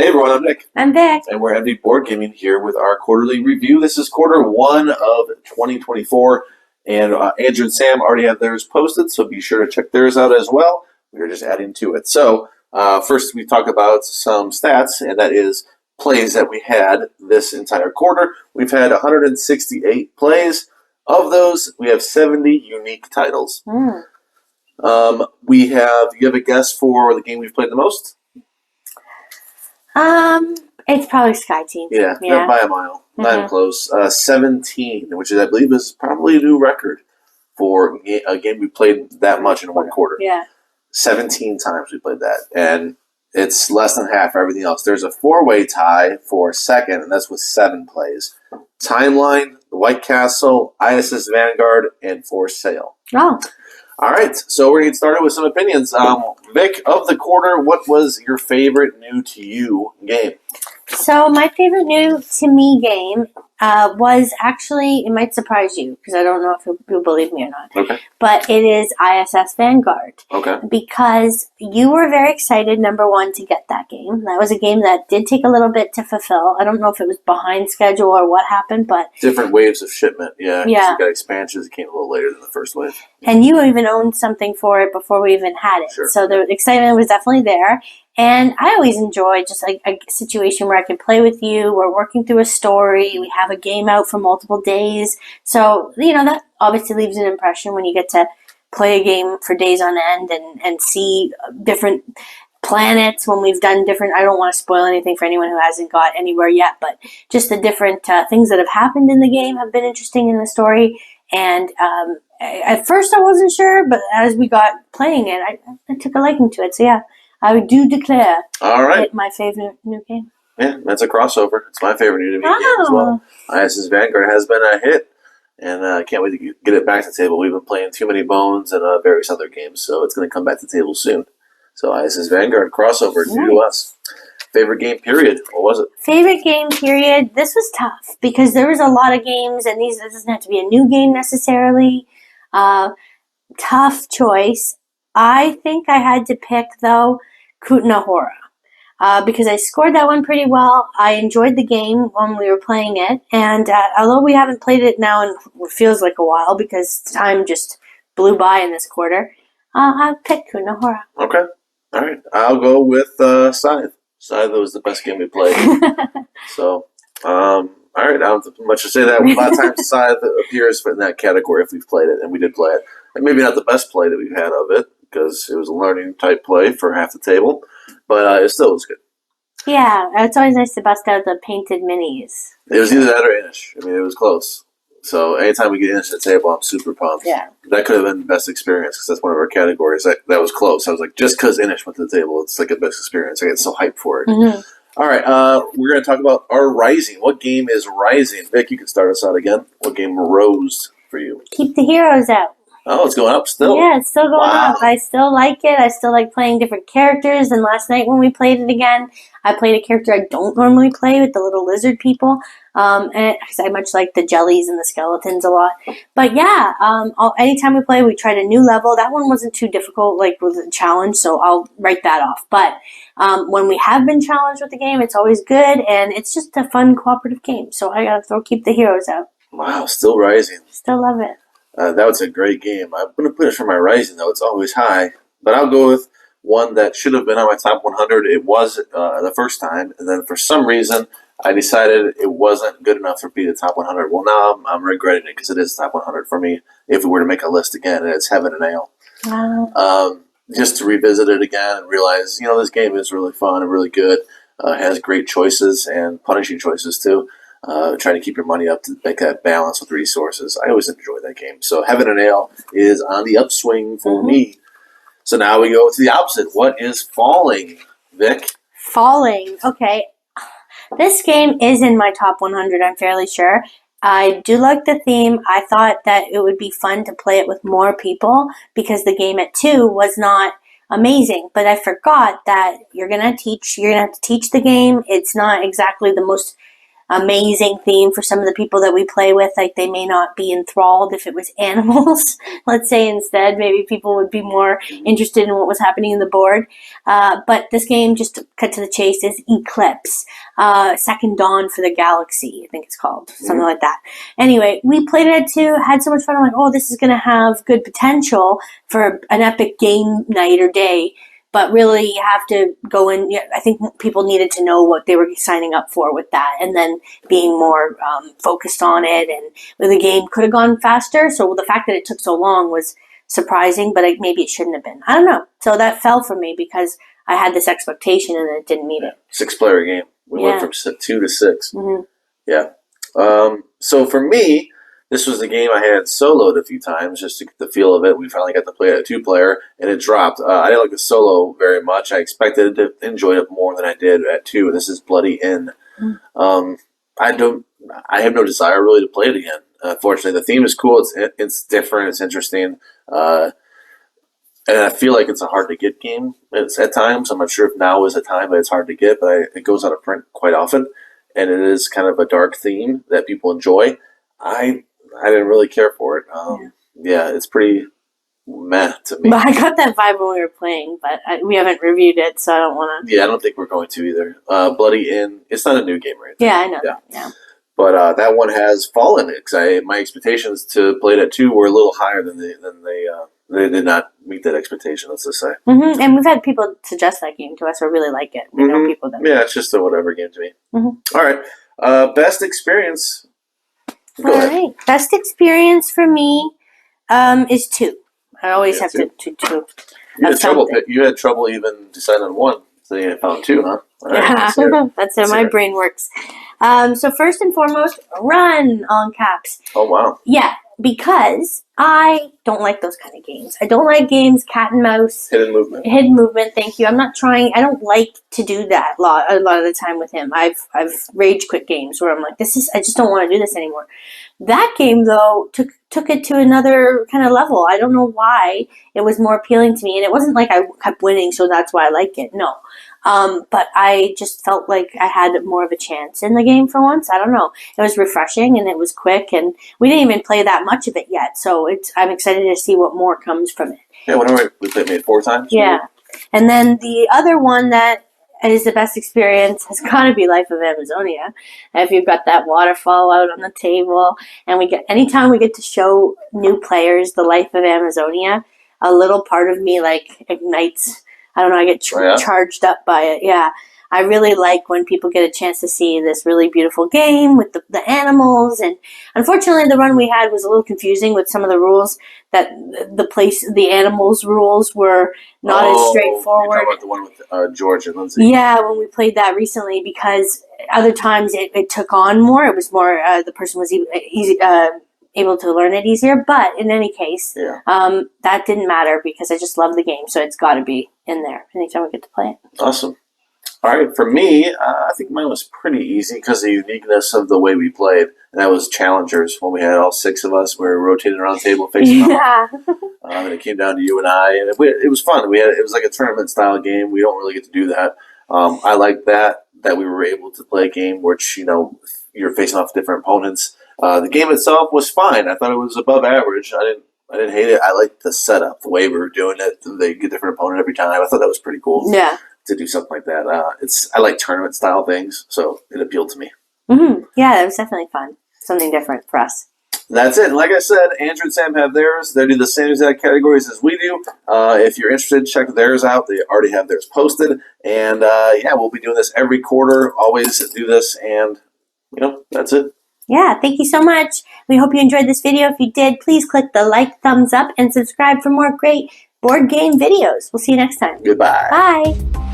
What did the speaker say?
Hey everyone, I'm Nick. I'm Vic. And we're Heavy Board Gaming here with our quarterly review. This is quarter one of 2024, and Andrew and Sam already have theirs posted, so be sure to check theirs out as well. We're just adding to it. So first we talk about some stats, and that is plays that we had this entire quarter. We've had 168 plays. Of those, we have 70 unique titles. Mm. Do you have a guess for the game we've played the most? It's probably Sky Team. Yeah, not by a mile. Not even close. 17, which I believe is probably a new record for a game we played that much in one quarter. Yeah. 17 times we played that, and it's less than half for everything else. There's a four-way tie for second, and that's with 7 plays. Timeline, The White Castle, ISS Vanguard, and For Sale. Oh. All right, so we're going to get started with some opinions. Vic, of the quarter, what was your favorite new-to-you game? So my favorite new-to-me game was actually, it might surprise you, because I don't know if you'll believe me or not. Okay. But it is ISS Vanguard. Okay. Because you were very excited, number one, to get that game. That was a game that did take a little bit to fulfill. I don't know if it was behind schedule or what happened, but... Different waves of shipment, yeah. Yeah. You got expansions that came a little later than the first wave. And you even owned something for it before we even had it. Sure. So the excitement was definitely there. And I always enjoy just like a situation where I can play with you. We're working through a story. We have a game out for multiple days. So, that obviously leaves an impression when you get to play a game for days on end and see different planets when we've done different... I don't want to spoil anything for anyone who hasn't got anywhere yet, but just the different things that have happened in the game have been interesting in the story. And at first I wasn't sure, but as we got playing it, I took a liking to it. So yeah, I do declare it my favorite new game. Yeah, that's a crossover. It's my favorite new to me game as well. ISS Vanguard has been a hit, and I can't wait to get it back to the table. We've been playing Too Many Bones and various other games, so it's going to come back to the table soon. So ISS Vanguard crossover, new to us. Favorite game period, what was it? Favorite game period, this was tough because there was a lot of games, and this doesn't have to be a new game necessarily. Tough choice. I think I had to pick, though, Kutna Hora. Because I scored that one pretty well. I enjoyed the game when we were playing it, and although we haven't played it now in what feels like a while because time just blew by in this quarter, I'll pick Kutna Hora. Okay. All right. I'll go with Scythe. Scythe was the best game we played. So, all right. I don't have much to say that. A lot of times Scythe appears in that category if we've played it, and we did play it. And maybe not the best play that we've had of it, because it was a learning type play for half the table, but it still was good. Yeah, it's always nice to bust out the painted minis. It was either that or Inish. I mean, it was close. So anytime we get Inish at the table, I'm super pumped. Yeah. That could have been the best experience because that's one of our categories. That was close. I was like, just because Inish went to the table, it's like a best experience. I get so hyped for it. Mm-hmm. All right, we're going to talk about our Rising. What game is Rising? Vic, you can start us out again. What game rose for you? Keep the Heroes Out. Oh, it's going up still. Yeah, it's still going up. I still like it. I still like playing different characters. And last night when we played it again, I played a character I don't normally play with the little lizard people. And I much like the jellies and the skeletons a lot. But yeah, anytime we play, we tried a new level. That one wasn't too difficult, like with a challenge, so I'll write that off. But when we have been challenged with the game, it's always good, and it's just a fun cooperative game. So I gotta keep the Heroes Out. Wow, still Rising. Still love it. That was a great game. I'm going to put it for my Rising, though. It's always high. But I'll go with one that should have been on my top 100. It was the first time. And then for some reason, I decided it wasn't good enough to be the top 100. Well, now I'm regretting it because it is top 100 for me if we were to make a list again. And it's Heaven and Ale. Wow. Just to revisit it again and realize, this game is really fun and really good. It has great choices and punishing choices, too. Trying to keep your money up to make that balance with resources. I always enjoy that game. So Heaven and Ale is on the upswing for me. So now we go to the opposite. What is Falling, Vic? Falling. Okay. This game is in my top 100, I'm fairly sure. I do like the theme. I thought that it would be fun to play it with more people because the game at 2 was not amazing. But I forgot that you're going to have to teach the game. It's not exactly the most amazing theme for some of the people that we play with. Like, they may not be enthralled if it was animals, let's say instead. Maybe people would be more interested in what was happening in the board. But this game, just to cut to the chase, is Eclipse. Second Dawn for the Galaxy, I think it's called. Something like that. Anyway, we played it at 2, had so much fun. I'm like, oh, this is going to have good potential for an epic game night or day. But really, you have to go in. I think people needed to know what they were signing up for with that, and then being more focused on it. And the game could have gone faster. So the fact that it took so long was surprising, but maybe it shouldn't have been. I don't know. So that fell for me because I had this expectation and it didn't meet it. 6-player game. We went from 2 to 6. Mm-hmm. Yeah. So for me, this was the game I had soloed a few times just to get the feel of it. We finally got to play it at 2-player, and it dropped. I didn't like the solo very much. I expected to enjoy it more than I did at 2. This is Bloody Inn. I have no desire really to play it again. Fortunately, the theme is cool. It's different. It's interesting. And I feel like it's a hard to get game at times. I'm not sure if now is a time, but it's hard to get. But it goes out of print quite often, and it is kind of a dark theme that people enjoy. I didn't really care for it. Yeah, it's pretty meh to me. But I got that vibe when we were playing, but we haven't reviewed it, so I don't want to. Yeah, I don't think we're going to either. Bloody Inn. It's not a new game, right? Yeah, I know. Yeah. But that one has fallen because my expectations to play it at 2 were a little higher than they did not meet that expectation. Let's just say. Mm-hmm. And we've had people suggest that game to us or really like it. We know people that. Yeah, it's just a whatever game to me. Mm-hmm. All right, best experience. Go ahead. All right, best experience for me is 2. I always have to 2. You had trouble even deciding on 1, so you found 2, huh? All right, yeah, that's how my brain works. So first and foremost, run, all in caps. Oh, wow. Yeah, because I don't like those kind of games. I don't like games, cat and mouse. Hidden movement. Hidden movement, thank you. I don't like to do that a lot of the time with him. I've rage quit games where I'm like, I just don't want to do this anymore. That game, though, took it to another kind of level. I don't know why it was more appealing to me. And it wasn't like I kept winning, so that's why I like it. No. But I just felt like I had more of a chance in the game for once. I don't know. It was refreshing and it was quick, and we didn't even play that much of it yet. So I'm excited to see what more comes from it. Yeah, whenever we played maybe 4 times. Yeah. And then the other one that is the best experience has got to be Life of Amazonia. If you've got that waterfall out on the table, and anytime we get to show new players the Life of Amazonia, a little part of me like ignites. I don't know, I get charged up by it. Yeah. I really like when people get a chance to see this really beautiful game with the animals. And unfortunately, the run we had was a little confusing with some of the rules. That the animals rules were not as straightforward. You're talking about the one with George and Lindsay. Yeah, when we played that recently, because other times it took on more. It was more, the person was able to learn it easier. But in any case, that didn't matter because I just love the game. So it's got to be in there anytime we get to play it. Awesome. All right, for me, I think mine was pretty easy because of the uniqueness of the way we played. And that was Challengers. When we had all 6 of us, we were rotating around the table facing up. And it came down to you and I, and it was fun. It was like a tournament-style game. We don't really get to do that. I like that we were able to play a game which, you're facing off different opponents. The game itself was fine. I thought it was above average. I didn't hate it. I liked the setup, the way we were doing it. They get a different opponent every time. I thought that was pretty cool. Yeah. To do something like that. I like tournament style things, so it appealed to me. Mm-hmm. Yeah, it was definitely fun. Something different for us. That's it. Like I said, Andrew and Sam have theirs. They do the same exact categories as we do. If you're interested, check theirs out. They already have theirs posted. And we'll be doing this every quarter. Always do this, and that's it. Yeah, thank you so much. We hope you enjoyed this video. If you did, please click the like, thumbs up, and subscribe for more great board game videos. We'll see you next time. Goodbye. Bye.